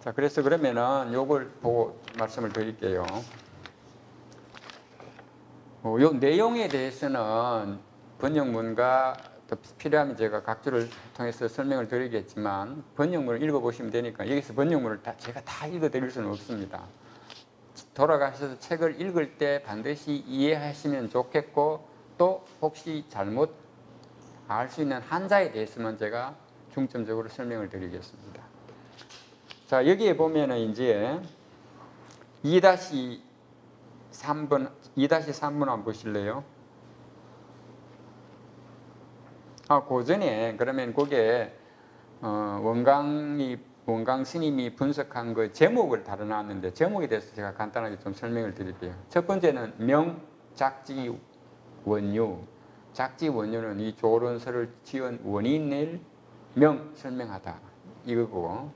자, 그래서 그러면은 요걸 보고 말씀을 드릴게요. 요 내용에 대해서는 번역문과 더 필요하면 제가 각주를 통해서 설명을 드리겠지만 번역문을 읽어보시면 되니까 여기서 번역문을 제가 다 읽어드릴 수는 없습니다. 돌아가셔서 책을 읽을 때 반드시 이해하시면 좋겠고 또 혹시 잘못 알 수 있는 한자에 대해서만 제가 중점적으로 설명을 드리겠습니다. 자, 여기에 보면은 이제 2-3번 한번 보실래요? 그 전에 그러면 그게 원강 스님이 분석한 그 제목을 다뤄놨는데 제목에 대해서 제가 간단하게 좀 설명을 드릴게요. 첫 번째는 명작지 원유. 작지 원유는 이 조론서를 지은 원인을 설명하다 이거고,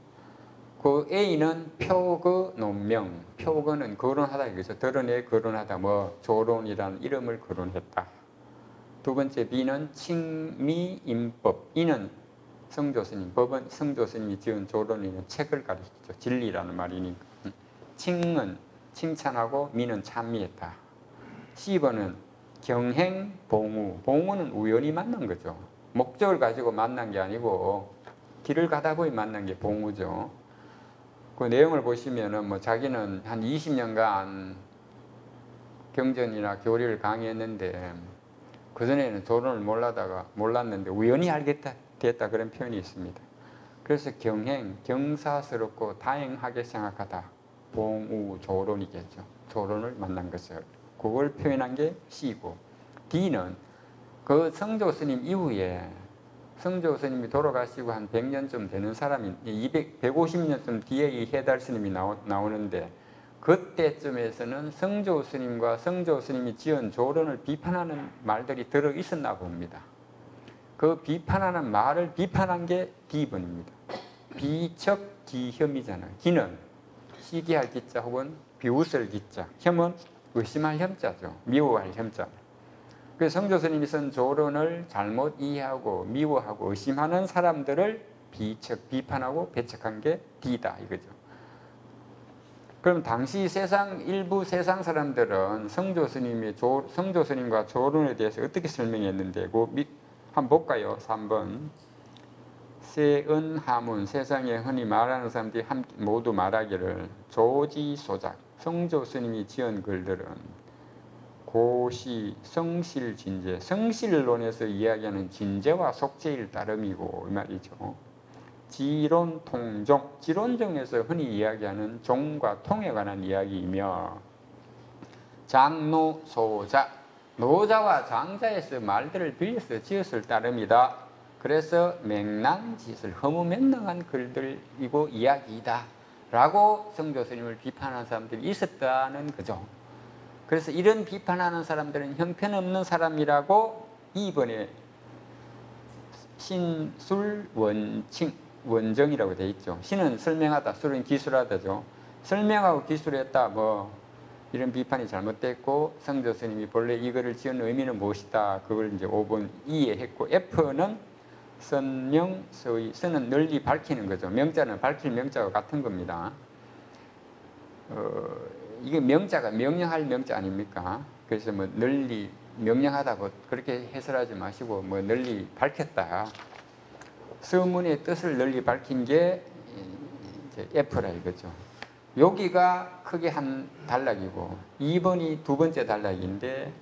그 A는 표거 논명. 표거는 거론하다 이거죠. 드러내 거론하다. 뭐 조론이라는 이름을 거론했다. 두 번째 B는 칭미임법. 이는 성조스님, 법은 성조스님이 지은 조론이는 책을 가리키죠. 진리라는 말이니까. 칭은 칭찬하고 미는 찬미했다. C번은 경행봉우. 봉우는 우연히 만난 거죠. 목적을 가지고 만난 게 아니고 길을 가다 보니 만난 게 봉우죠. 그 내용을 보시면은 뭐 자기는 한 20년간 경전이나 교리를 강의했는데 그전에는 조론을 몰랐는데 우연히 알게 됐다 그런 표현이 있습니다. 그래서 경사스럽고 다행하게 생각하다. 봉우 조론이겠죠. 조론을 만난 것을. 그걸 표현한 게 C고, D는 그 성조 스님 이후에 성조 스님이 돌아가시고 한 100년쯤 되는 사람이 150년쯤 뒤에 이 해달 스님이 나오는데 그때쯤에서는 성조 스님과 성조 스님이 지은 조론을 비판하는 말들이 들어 있었나 봅니다. 그 비판하는 말을 비판한 게 D번입니다. 비척 기혐이잖아요. 기는 시기할 기자 혹은 비웃을 기자, 혐은 의심할 혐자죠. 미워할 혐자. 그래서 성조 스님이 쓴 조론을 잘못 이해하고 미워하고 의심하는 사람들을 비판하고 배척한 게 D다 이거죠. 그럼 당시 일부 세상 사람들은 성조 스님과 조론에 대해서 어떻게 설명했는데 한번 볼까요? 3번. 세은하문. 세상에 흔히 말하는 사람들이 모두 말하기를 조지소작. 성조 스님이 지은 글들은 고시 성실진제. 성실론에서 이야기하는 진제와 속죄일 따름이고 이 말이죠. 지론통종. 지론종에서 흔히 이야기하는 종과 통에 관한 이야기이며, 장노소자. 노자와 장자에서 말들을 빌려서 지었을 따름이다. 그래서 맹랑짓을 허무맹랑한 글들이고 이야기이다 라고 성조 스님을 비판하는 사람들이 있었다는 거죠. 그래서 이런 비판하는 사람들은 형편없는 사람이라고 2번에 신술원정이라고 되어 있죠. 신은 설명하다, 술은 기술하다죠. 설명하고 기술했다, 이런 비판이 잘못됐고, 성조 스님이 본래 이거를 지은 의미는 무엇이다, 그걸 이제 5번 이해했고, F는 선명서의. 선은 널리 밝히는 거죠. 명자는 밝힐 명자와 같은 겁니다. 이게 명자가 명령할 명자 아닙니까? 그래서 널리 명령하다고 그렇게 해설하지 마시고 널리 밝혔다. 서문의 뜻을 널리 밝힌 게 이제 F라 이거죠. 여기가 크게 한 단락이고 2번이 두 번째 단락인데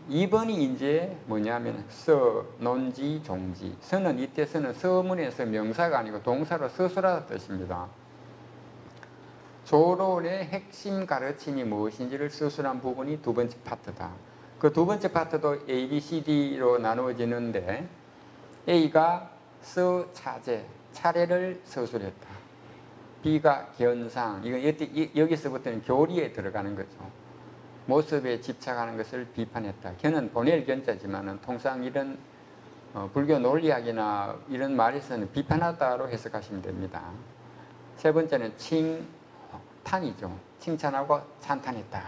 2번이 이제 뭐냐면 서, 논지, 종지. 서는 이때 서는 서문에서 명사가 아니고 동사로 서술하다 뜻입니다. 조론의 핵심 가르침이 무엇인지를 서술한 부분이 두 번째 파트다. 그 두 번째 파트도 A, B, C, D로 나누어지는데 A가 서차제, 차례를 서술했다. B가 견상, 이건 여기서부터는 교리에 들어가는 거죠. 모습에 집착하는 것을 비판했다. 견은 보낼 견자지만 통상 이런 불교 논리학이나 이런 말에서는 비판하다로 해석하시면 됩니다. 세 번째는 칭탄이죠. 칭찬하고 찬탄했다.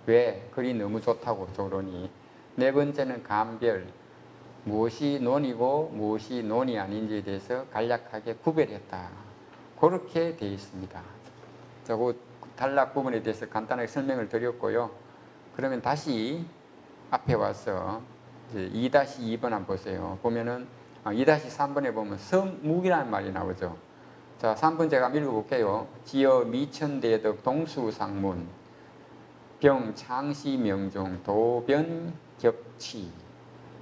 왜? 글이 너무 좋다고 조론이. 네 번째는 감별. 무엇이 논이고 무엇이 논이 아닌지에 대해서 간략하게 구별했다. 그렇게 되어 있습니다. 자, 그 단락 부분에 대해서 간단하게 설명을 드렸고요. 그러면 다시 앞에 와서 이제 2-2번 한번 보세요. 보면은 2-3번에 보면 성묵이라는 말이 나오죠. 자, 3번 제가 한번 읽어볼게요. 지어 미천대덕 동수상문 병창시명종 도변격치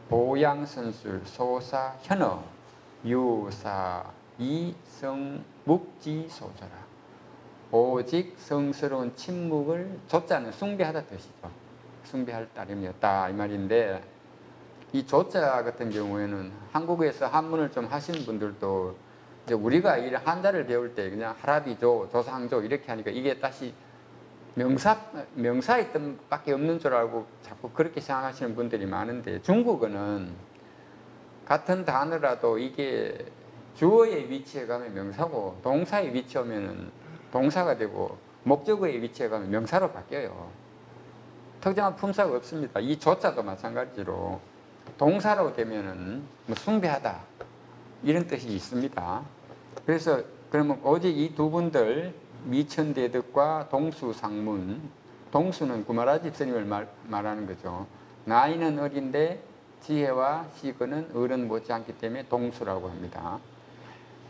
보양선술 소사현어 유사 이성묵지소저라. 오직 성스러운 침묵을 조자는 숭배하다 뜻이죠. 숭배할 따름이었다 이 말인데, 이 조자 같은 경우에는 한국에서 한문을 좀 하시는 분들도 이제 우리가 이 한자를 배울 때 그냥 하라비조, 조상조 이렇게 하니까 이게 다시 명사의 뜻밖에 없는 줄 알고 자꾸 그렇게 생각하시는 분들이 많은데, 중국어는 같은 단어라도 이게 주어의 위치에 가면 명사고 동사의 위치에 오면은 동사가 되고 목적어의 위치에 가면 명사로 바뀌어요. 특정한 품사가 없습니다. 이 조자도 마찬가지로 동사로 되면은 뭐 숭배하다 이런 뜻이 있습니다. 그래서 그러면 오직 이 두 분들 미천대덕과 동수상문, 동수는 구마라 집스님을 말하는 거죠. 나이는 어린데 지혜와 시근은 어른 못지않기 때문에 동수라고 합니다.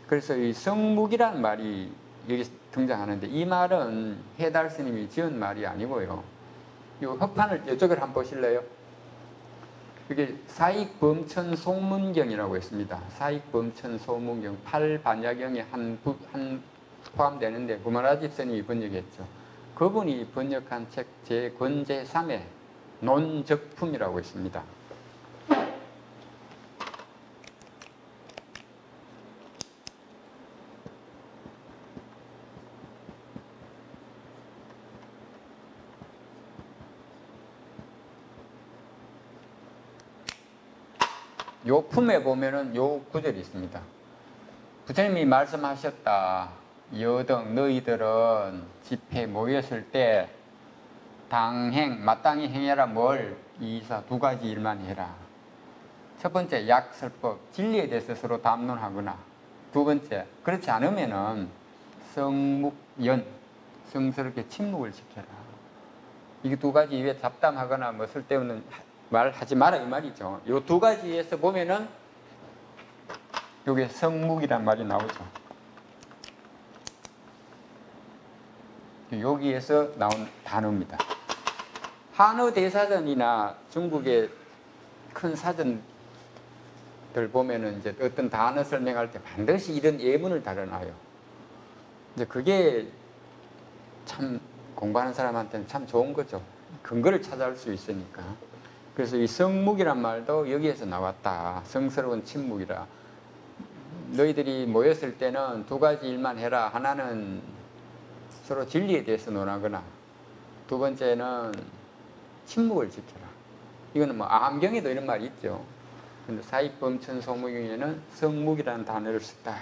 그래서 이 성묵이라는 말이 여기 등장하는데, 이 말은 해달 스님이 지은 말이 아니고요. 이 흑판을 이쪽을 한번 보실래요? 이게 사익범천 송문경이라고 했습니다. 사익범천 송문경 8반야경에 한 포함되는데 구마라 집스님이 번역했죠. 그분이 번역한 책 제 권제3의 논적품이라고 있습니다. 요 품에 보면은 요 구절이 있습니다. 부처님이 말씀하셨다. 여등 너희들은 집회에 모였을 때 당행, 마땅히 행해라. 뭘? 이사 두 가지 일만 해라. 첫 번째, 약설법, 진리에 대해서 서로 담론하거나, 두 번째, 그렇지 않으면은 성묵연, 성스럽게 침묵을 지켜라. 이게 두 가지 이외에 잡담하거나 뭐 쓸데없는 말하지 마라 이 말이죠. 이 두 가지에서 보면은 여기에 성묵이란 말이 나오죠. 여기에서 나온 단어입니다. 한어 대사전이나 중국의 큰 사전들 보면은 이제 어떤 단어 설명할 때 반드시 이런 예문을 달아놔요. 이제 그게 참 공부하는 사람한테는 참 좋은 거죠. 근거를 찾아올 수 있으니까. 그래서 이 성묵이란 말도 여기에서 나왔다. 성스러운 침묵이라. 너희들이 모였을 때는 두 가지 일만 해라. 하나는 서로 진리에 대해서 논하거나, 두 번째는 침묵을 지켜라. 이거는 뭐 암경에도 이런 말이 있죠. 근데 사익범천 소묵경에는 성묵이라는 단어를 썼다.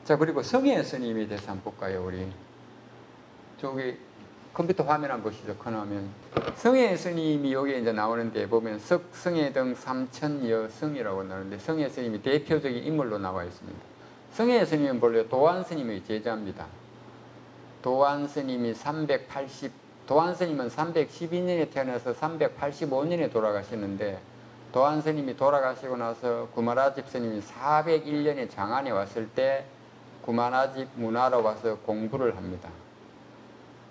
자, 그리고 성혜 스님에 대해서 한번 볼까요, 우리? 저기 컴퓨터 화면 한번 보시죠. 큰 화면. 성혜 스님이 여기에 이제 나오는데 보면 석성혜 등 삼천여성이라고 나오는데, 성혜 스님이 대표적인 인물로 나와 있습니다. 성혜 스님은 본래 도안 스님의 제자입니다. 도안 스님은 312년에 태어나서 385년에 돌아가시는데, 도안 스님이 돌아가시고 나서 구마라집 스님이 401년에 장안에 왔을 때 구마라집 문화로 와서 공부를 합니다.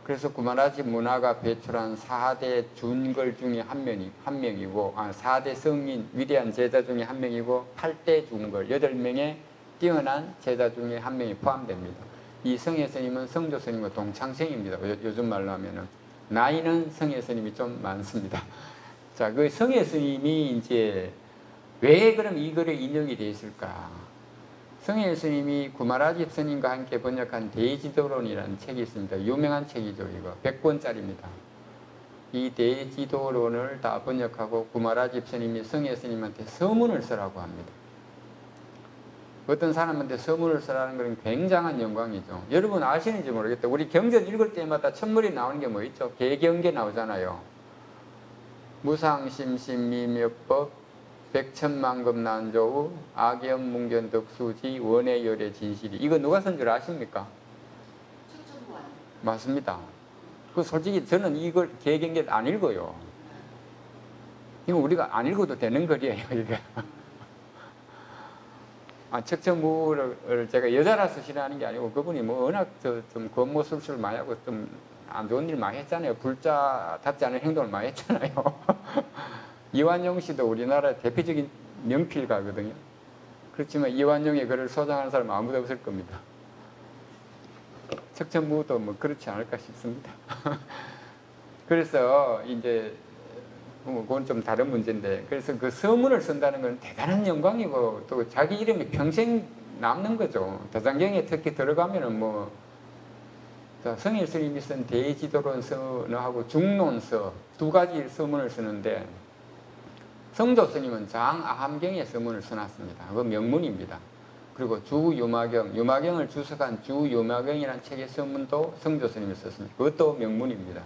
그래서 구마라집 문화가 배출한 4대 준걸 중에 한 명이고, 4대 성인 위대한 제자 중에 한 명이고, 8대 준걸 8명의 뛰어난 제자 중에 한 명이 포함됩니다. 이 성혜 스님은 성조 스님과 동창생입니다. 요즘 말로 하면은. 나이는 성혜 스님이 좀 많습니다. 자, 그 성혜 스님이 이제 왜 그럼 이 글에 인용이 되어 있을까? 성혜 스님이 구마라집 스님과 함께 번역한 대지도론이라는 책이 있습니다. 유명한 책이죠, 이거. 100권짜리입니다. 이 대지도론을 다 번역하고 구마라집 스님이 성혜 스님한테 서문을 쓰라고 합니다. 어떤 사람한테 서문을 쓰라는 것은 굉장한 영광이죠. 여러분 아시는지 모르겠다. 우리 경전 읽을 때마다 첫머리 나오는 게 뭐 있죠? 개경계 나오잖아요. 무상심심미묘법, 백천만금 난조우 악연 문견 덕수지 원의 열의 진실이. 이거 누가 쓴 줄 아십니까? 맞습니다. 그 솔직히 저는 이걸 개경계 안 읽어요. 이거 우리가 안 읽어도 되는 글이에요, 이게. 척천무를 제가 여자라서 싫어하는 게 아니고 그분이 뭐 워낙 좀 겉모술수를 많이 하고 좀 안 좋은 일 많이 했잖아요. 불자답지 않은 행동을 많이 했잖아요. 이완용 씨도 우리나라의 대표적인 명필가거든요. 그렇지만 이완용의 글을 소장하는 사람 아무도 없을 겁니다. 척천무도 뭐 그렇지 않을까 싶습니다. 그래서 이제 그건 좀 다른 문제인데, 그래서 그 서문을 쓴다는 건 대단한 영광이고 또 자기 이름이 평생 남는 거죠. 다장경에 특히 들어가면은 뭐 성일 스님이 쓴 대지도론서하고 중론서 두 가지 서문을 쓰는데, 성조 스님은 장아함경에 서문을 써놨습니다. 그건 명문입니다. 그리고 주유마경, 유마경을 주석한 주유마경이라는 책의 서문도 성조 스님이 썼습니다. 그것도 명문입니다.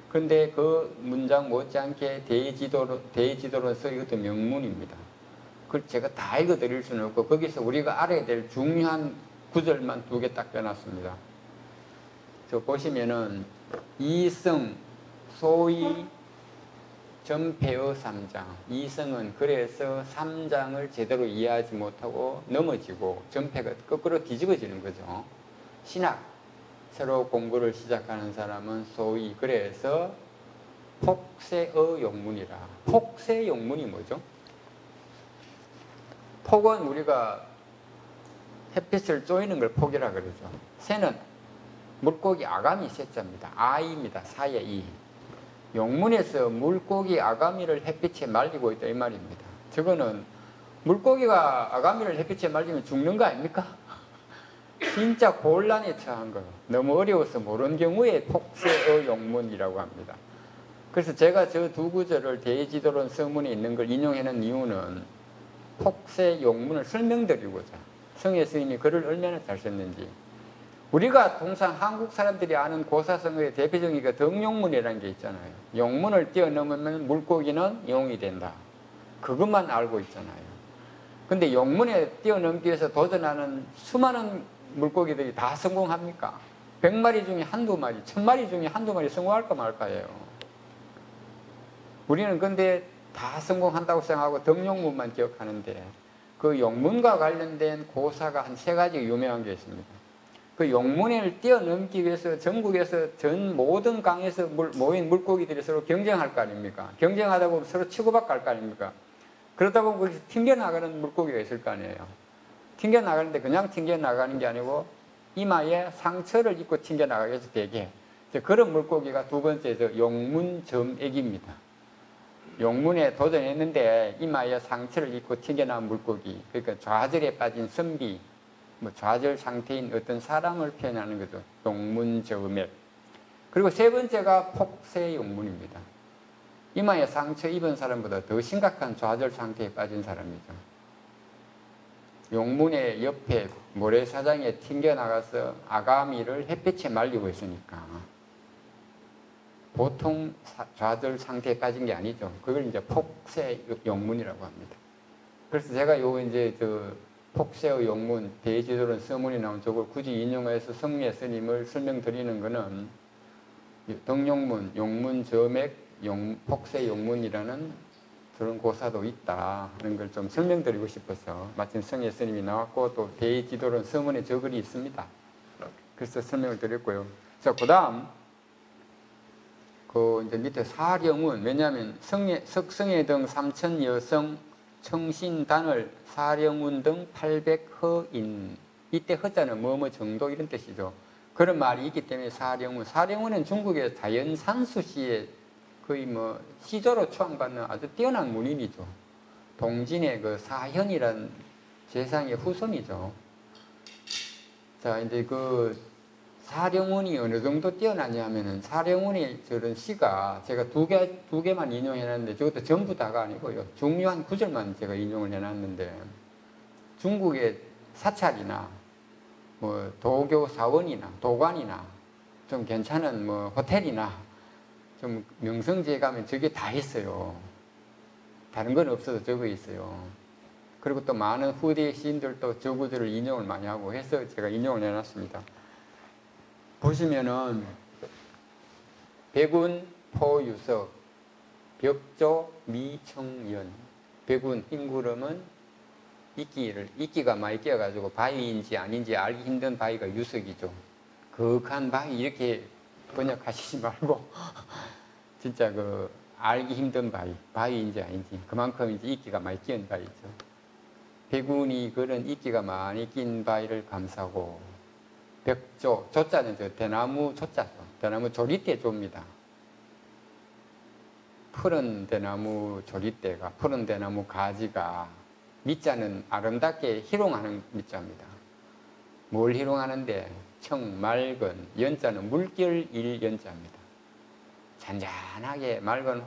그런데 그 문장 못지않게 대지도론서 이것도 명문입니다. 그걸 제가 다 읽어드릴 수는 없고 거기서 우리가 알아야 될 중요한 구절만 두 개 딱 빼놨습니다. 저 보시면은 이성 소위 전폐의 삼장. 이성은 그래서 삼장을 제대로 이해하지 못하고 넘어지고 전폐가 거꾸로 뒤집어지는 거죠. 신학 새로 공부를 시작하는 사람은 소위 그래서 폭세의 용문이라. 폭세의 용문이 뭐죠? 폭은 우리가 햇빛을 쪼이는 걸 폭이라 그러죠. 새는 물고기 아가미 새자입니다. 아이입니다. 사의 이. 용문에서 물고기 아가미를 햇빛에 말리고 있다 이 말입니다. 저거는 물고기가 아가미를 햇빛에 말리면 죽는 거 아닙니까? 진짜 곤란에 처한 거. 너무 어려워서 모르는 경우에 폭세의 용문이라고 합니다. 그래서 제가 저 두 구절을 대지도론 서문에 있는 걸 인용하는 이유는 폭세 용문을 설명드리고자. 성의 스님이 글을 얼마나 잘 썼는지. 우리가 통상 한국 사람들이 아는 고사성어의 대표적인 그 덕용문이라는 게 있잖아요. 용문을 뛰어넘으면 물고기는 용이 된다. 그것만 알고 있잖아요. 근데 용문에 뛰어넘기 위해서 도전하는 수많은 물고기들이 다 성공합니까? 100마리 중에 한두 마리, 1000마리 중에 한두 마리 성공할까 말까예요. 우리는 근데 다 성공한다고 생각하고 덕용문만 기억하는데 그 용문과 관련된 고사가 한 3가지 유명한 게 있습니다. 그 용문을 뛰어넘기 위해서 전국에서 전 모든 강에서 모인 물고기들이 서로 경쟁할 거 아닙니까? 경쟁하다 보면 서로 치고받고 할 거 아닙니까? 그러다 보면 거기서 튕겨나가는 물고기가 있을 거 아니에요. 튕겨나가는데 그냥 튕겨나가는 게 아니고 이마에 상처를 입고 튕겨나가게 해서 되게. 그런 물고기가 두 번째 용문점액입니다. 용문에 도전했는데 이마에 상처를 입고 튕겨나온 물고기. 그러니까 좌절에 빠진 선비. 좌절 상태인 어떤 사람을 표현하는 거죠. 용문저맥. 그리고 3번째가 폭세용문입니다. 이마에 상처 입은 사람보다 더 심각한 좌절 상태에 빠진 사람이죠. 용문의 옆에 모래사장에 튕겨나가서 아가미를 햇빛에 말리고 있으니까 보통 좌절 상태에 빠진 게 아니죠. 그걸 이제 폭세용문이라고 합니다. 그래서 제가 이제 폭세의 용문, 대지도론 서문이 나온 저걸 굳이 인용해서 성례 스님을 설명드리는 것은 덕용문, 용문 저맥, 폭세 용문이라는 그런 고사도 있다는 걸 좀 설명드리고 싶어서 마침 성례 스님이 나왔고 또 대지도론 서문에 저 글이 있습니다. 그래서 설명을 드렸고요. 자, 그 다음 이제 밑에 사령운, 왜냐하면 석성회 등 삼천 여성 청신단을 사령운 등 800허인. 이때 허자는 뭐뭐 정도 이런 뜻이죠. 그런 말이 있기 때문에 사령운. 사령운은 중국의 자연산수시의 거의 시조로 추앙받는 아주 뛰어난 문인이죠. 동진의 그 사현이란 재상의 후손이죠. 자, 이제 사령운이 어느 정도 뛰어나냐 하면은 사령운의 저런 시가 제가 두 개만 인용해놨는데 저것도 전부 다가 아니고요. 중요한 구절만 제가 인용을 해놨는데 중국의 사찰이나 도교 사원이나 도관이나 좀 괜찮은 호텔이나 좀 명성지에 가면 저게 다 있어요. 다른 건 없어도 적어 있어요. 그리고 또 많은 후대 시인들도 저 구절을 인용을 많이 하고 해서 제가 인용을 해놨습니다. 보시면은 백운 포유석 벽조 미청연 백운 흰구름은 이끼가 많이 끼어가지고 바위인지 아닌지 알기 힘든 바위가 유석이죠. 거한 바위 이렇게 번역하시지 말고 진짜 그 알기 힘든 바위인지 아닌지 그만큼 이제 이끼가 많이 끼는 바위죠. 백운이 그런 이끼가 많이 낀 바위를 감싸고 벽조, 조자는 저 대나무 조자죠. 대나무 조리대 조입니다. 푸른 대나무 조리대가 푸른 대나무 가지가 밑자는 아름답게 희롱하는 밑자입니다. 뭘 희롱하는데 청, 맑은, 연자는 물결일 연자입니다. 잔잔하게 맑은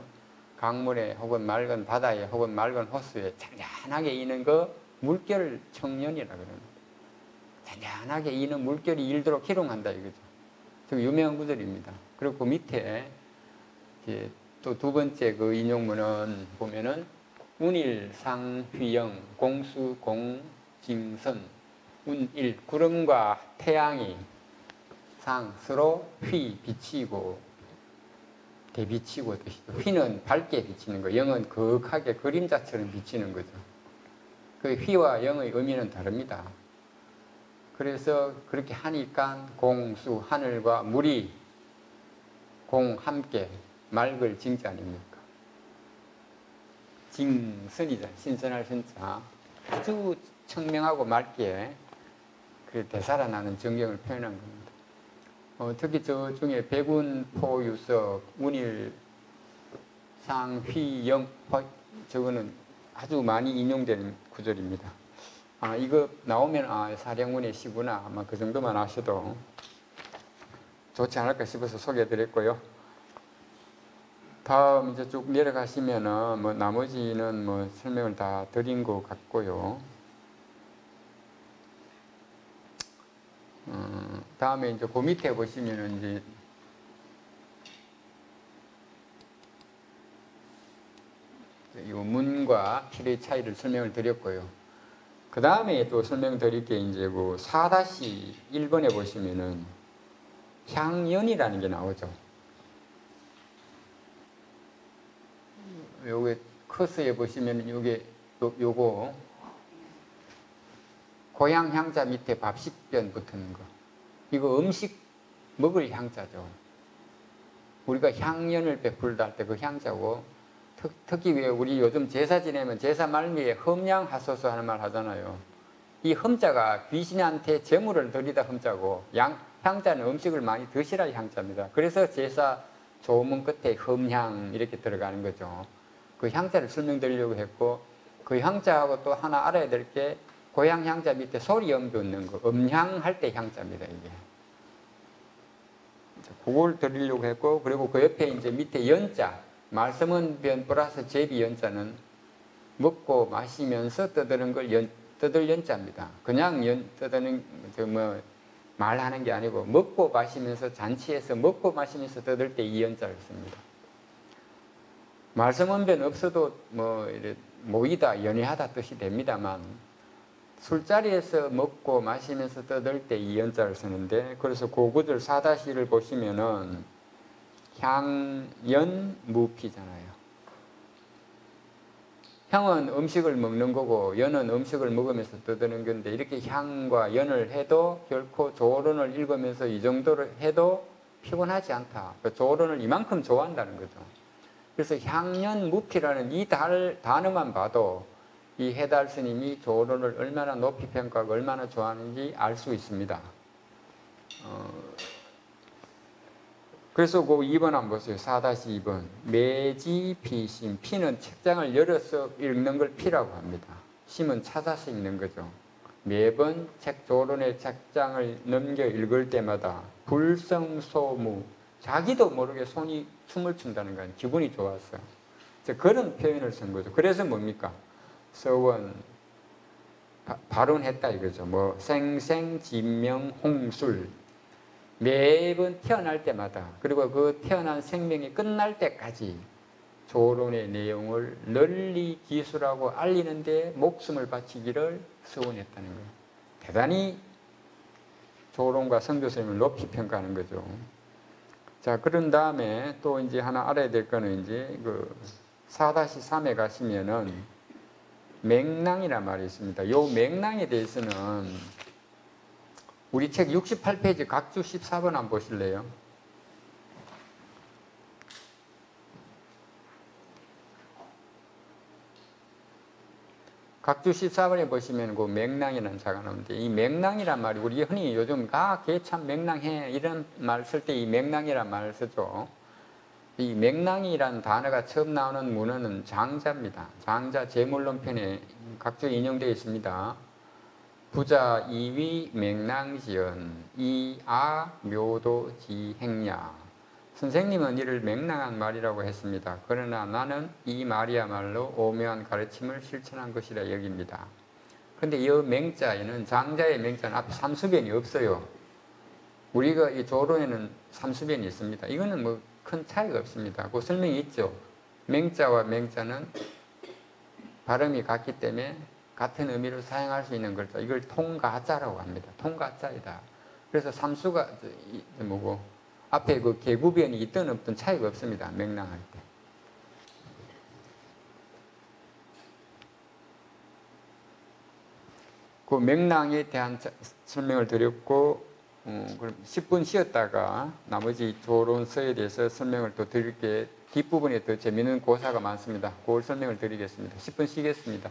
강물에 혹은 맑은 바다에 혹은 맑은 호수에 잔잔하게 이는 거 물결 청년이라 그럽니다. 잔잔하게 이는 물결이 일도록 희롱한다 이거죠. 되게 유명한 구절입니다. 그리고 그 밑에 또 두 번째 그 인용문은 보면은 운일상휘영 공수공징선 운일 구름과 태양이 상 서로 비치고 대비치고 뜻이죠. 휘는 밝게 비치는 거, 영은 거하게 그림자처럼 비치는 거죠. 그 휘와 영의 의미는 다릅니다. 그래서 그렇게 하니까 공수 하늘과 물이 공 함께 맑을 징자 아닙니까? 징선이자 신선할 선자 아주 청명하고 맑게 그 되살아나는 전경을 표현한 겁니다. 특히 저 중에 백운 포유석 운일 상휘영 저거는 아주 많이 인용되는 구절입니다. 이거 나오면 사령운의 시구나 아마 그 정도만 아셔도 좋지 않을까 싶어서 소개해드렸고요. 다음 이제 쭉 내려가시면은 뭐 나머지는 뭐 설명을 다 드린 것 같고요. 다음에 이제 그 밑에 보시면은 이제 이 문과 필의 차이를 설명을 드렸고요. 그 다음에 또 설명드릴 게 이제 그 4-1번에 보시면은 향연이라는 게 나오죠. 요게 커서에 보시면 요거 고향 향자 밑에 밥식변 붙는 거 이거 음식 먹을 향자죠. 우리가 향연을 베풀다 할 때 그 향자고 특히 왜 우리 요즘 제사 지내면 제사 말미에 험양하소서 하는 말 하잖아요. 이 험자가 귀신한테 제물을 드리다 험자고 향자는 음식을 많이 드시라 향자입니다. 그래서 제사 조문 끝에 험향 이렇게 들어가는 거죠. 그 향자를 설명드리려고 했고 그 향자하고 또 하나 알아야 될 게 고향 향자 밑에 소리 연비 없는 거 음향할 때 향자입니다. 이게 그걸 드리려고 했고 그리고 그 옆에 이제 밑에 연자 말씀은 변 플러스 제비 연자는 먹고 마시면서 떠드는 걸 떠들 연자입니다. 그냥 떠드는 뭐 말하는 게 아니고 먹고 마시면서 잔치에서 먹고 마시면서 떠들 때 이 연자를 씁니다. 말씀은변 없어도 뭐 모이다 연회하다 뜻이 됩니다만 술자리에서 먹고 마시면서 떠들 때 이 연자를 쓰는데 그래서 그 구절 4-1을 보시면은 향연무피잖아요. 향은 음식을 먹는 거고 연은 음식을 먹으면서 떠드는 건데 이렇게 향과 연을 해도 결코 조론을 읽으면서 이 정도로 해도 피곤하지 않다. 조론을 이만큼 좋아한다는 거죠. 그래서 향연무피라는 이 단어만 봐도 이 해달 스님이 조론을 얼마나 높이 평가하고 얼마나 좋아하는지 알 수 있습니다. 그래서 그 2번 한번 보세요. 4-2번. 매지피심. 피는 책장을 열어서 읽는 걸 피라고 합니다. 심은 찾아서 읽는 거죠. 매번 조론의 책장을 넘겨 읽을 때마다 불성소무. 자기도 모르게 손이 춤을 춘다는 건 기분이 좋았어요. 그런 표현을 쓴 거죠. 그래서 뭡니까? 서원, 발언했다 이거죠. 뭐 생생, 진명, 홍술. 매번 태어날 때마다 그리고 그 태어난 생명이 끝날 때까지 조론의 내용을 널리 기술하고 알리는데 목숨을 바치기를 서원했다는 거예요. 대단히 조론과 성도 스님을 높이 평가하는 거죠. 자, 그런 다음에 또 이제 하나 알아야 될 거는 이제 그 4-3에 가시면은 맹랑이란 말이 있습니다. 요 맹랑에 대해서는 우리 책 68페이지 각주 14번 한번 보실래요? 각주 14번에 보시면 그 맹랑이라는 자가 나오는데, 이 맹랑이란 말이 우리 흔히 요즘 걔 참 맹랑해 이런 말 쓸 때 이 맹랑이란 말을 쓰죠. 이 맹랑이란 단어가 처음 나오는 문헌은 장자입니다. 장자 제물론편에 각주 인용되어 있습니다. 부자 이위 맹랑지연 이아 묘도지행야. 선생님은 이를 맹랑한 말이라고 했습니다. 그러나 나는 이 말이야말로 오묘한 가르침을 실천한 것이라 여깁니다. 그런데 이 맹자에는 장자의 맹자는 앞에 삼수변이 없어요. 우리가 이 조론에는 삼수변이 있습니다. 이거는 뭐 큰 차이가 없습니다. 그 설명이 있죠. 맹자와 맹자는 발음이 같기 때문에 같은 의미로 사용할 수 있는 글자, 이걸 통가자라고 합니다. 통가자이다. 그래서 삼수가 뭐고 앞에 그 개구변이 있든 없든 차이가 없습니다. 맹랑할 때. 그 맹랑에 대한 설명을 드렸고, 그럼 10분 쉬었다가 나머지 조론서에 대해서 설명을 또 드릴게. 뒷부분에 더 재미있는 고사가 많습니다. 그걸 설명을 드리겠습니다. 10분 쉬겠습니다.